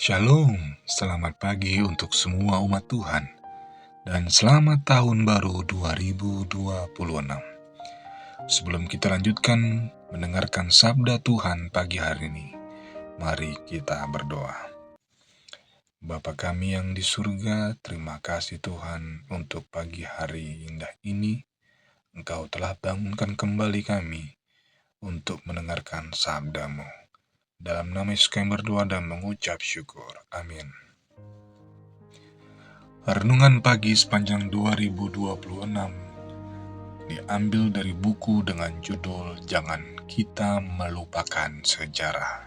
Shalom, selamat pagi untuk semua umat Tuhan, dan selamat tahun baru 2026. Sebelum kita lanjutkan mendengarkan sabda Tuhan pagi hari ini, mari kita berdoa. Bapa kami yang di surga, terima kasih Tuhan untuk pagi hari indah ini. Engkau telah bangunkan kembali kami untuk mendengarkan sabda-Mu. Dalam nama Yesus kami berdoa dan mengucap syukur. Amin. Renungan pagi sepanjang 2026 diambil dari buku dengan judul Jangan Kita Melupakan Sejarah.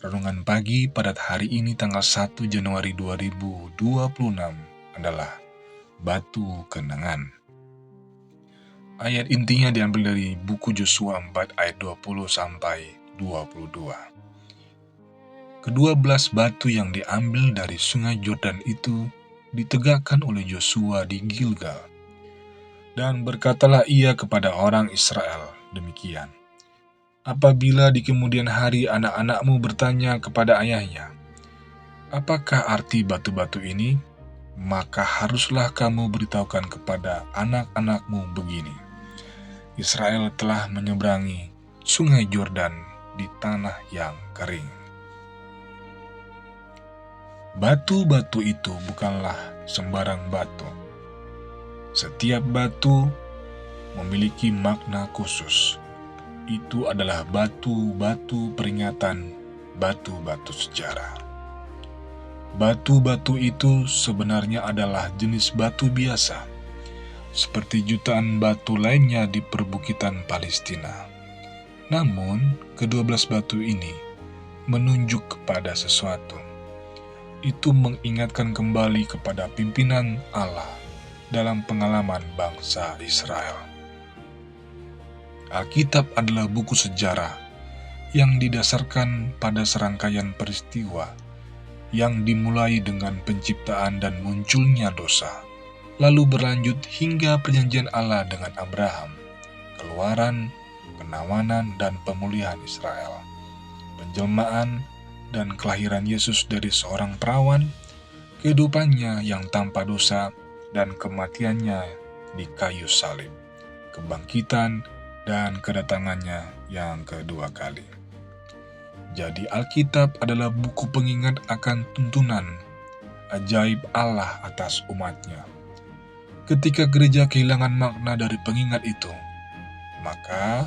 Renungan pagi pada hari ini tanggal 1 Januari 2026 adalah Batu Kenangan. Ayat intinya diambil dari buku Yosua 4 ayat 20 sampai 22. Kedua belas batu yang diambil dari sungai Yordan itu ditegakkan oleh Yosua di Gilgal. Dan berkatalah ia kepada orang Israel demikian, apabila di kemudian hari anak-anakmu bertanya kepada ayahnya, apakah arti batu-batu ini? Maka haruslah kamu beritahukan kepada anak-anakmu begini, Israel telah menyeberangi sungai Yordan di tanah yang kering. Batu-batu itu bukanlah sembarang batu. Setiap batu memiliki makna khusus. Itu adalah batu-batu peringatan, batu-batu sejarah. Batu-batu itu sebenarnya adalah jenis batu biasa, seperti jutaan batu lainnya di perbukitan Palestina. Namun, ke-12 batu ini menunjuk kepada sesuatu. Itu mengingatkan kembali kepada pimpinan Allah dalam pengalaman bangsa Israel. Alkitab adalah buku sejarah yang didasarkan pada serangkaian peristiwa yang dimulai dengan penciptaan dan munculnya dosa, lalu berlanjut hingga perjanjian Allah dengan Abraham, keluaran, penawanan, dan pemulihan Israel, penjelmaan, dan kelahiran Yesus dari seorang perawan, kehidupannya yang tanpa dosa, dan kematiannya di kayu salib, kebangkitan, dan kedatangannya yang kedua kali. Jadi Alkitab adalah buku pengingat akan tuntunan ajaib Allah atas umatnya. Ketika gereja kehilangan makna dari pengingat itu, maka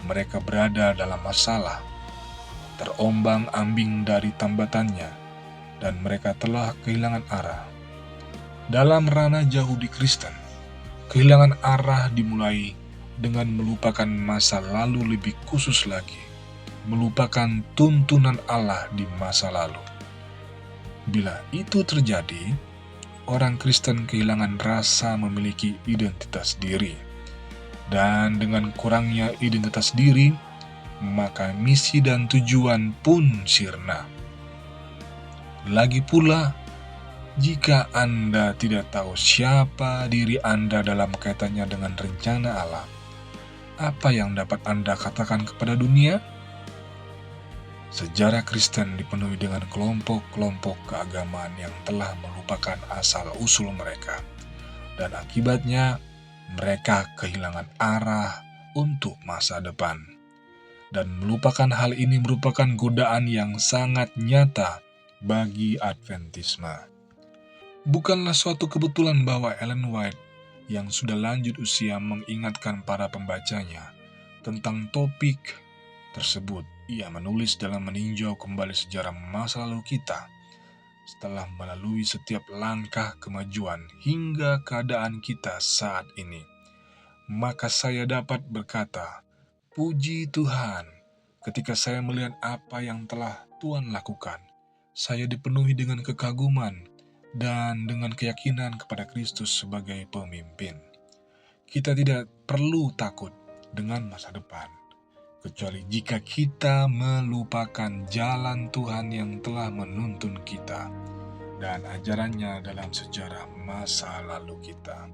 mereka berada dalam masalah, terombang-ambing dari tambatannya, dan mereka telah kehilangan arah. Dalam ranah jauh di Kristen, kehilangan arah dimulai dengan melupakan masa lalu, lebih khusus lagi, melupakan tuntunan Allah di masa lalu. Bila itu terjadi, orang Kristen kehilangan rasa memiliki identitas diri. Dan dengan kurangnya identitas diri, maka misi dan tujuan pun sirna. Lagi pula, jika Anda tidak tahu siapa diri Anda dalam kaitannya dengan rencana Allah, apa yang dapat Anda katakan kepada dunia? Sejarah Kristen dipenuhi dengan kelompok-kelompok keagamaan yang telah melupakan asal-usul mereka, dan akibatnya mereka kehilangan arah untuk masa depan. Dan melupakan hal ini merupakan godaan yang sangat nyata bagi Adventisme. Bukanlah suatu kebetulan bahwa Ellen White yang sudah lanjut usia mengingatkan para pembacanya tentang topik tersebut. Ia menulis dalam meninjau kembali sejarah masa lalu kita setelah melalui setiap langkah kemajuan hingga keadaan kita saat ini. Maka saya dapat berkata, puji Tuhan, ketika saya melihat apa yang telah Tuhan lakukan, saya dipenuhi dengan kekaguman dan dengan keyakinan kepada Kristus sebagai pemimpin. Kita tidak perlu takut dengan masa depan, kecuali jika kita melupakan jalan Tuhan yang telah menuntun kita dan ajarannya dalam sejarah masa lalu kita.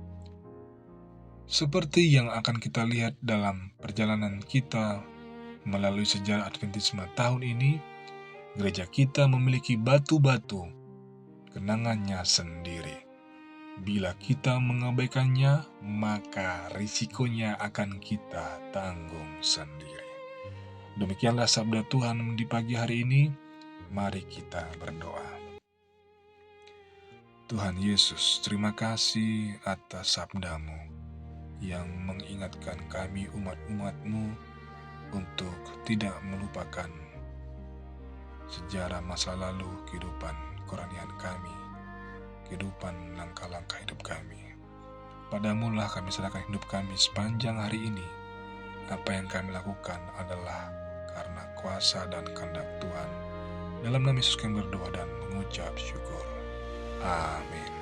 Seperti yang akan kita lihat dalam perjalanan kita melalui sejarah Adventisme tahun ini, Gereja kita memiliki batu-batu kenangannya sendiri. Bila kita mengabaikannya, maka risikonya akan kita tanggung sendiri. Demikianlah sabda Tuhan di pagi hari ini. Mari kita berdoa. Tuhan Yesus, terima kasih atas sabda-Mu yang mengingatkan kami umat-umat-Mu untuk tidak melupakan sejarah masa lalu kehidupan kerohanian kami, kehidupan langkah-langkah hidup kami. Padamu lah kami serahkan hidup kami sepanjang hari ini. Apa yang kami lakukan adalah karena kuasa dan kehendak Tuhan. Dalam nama Yesus kami berdoa dan mengucap syukur. Amin.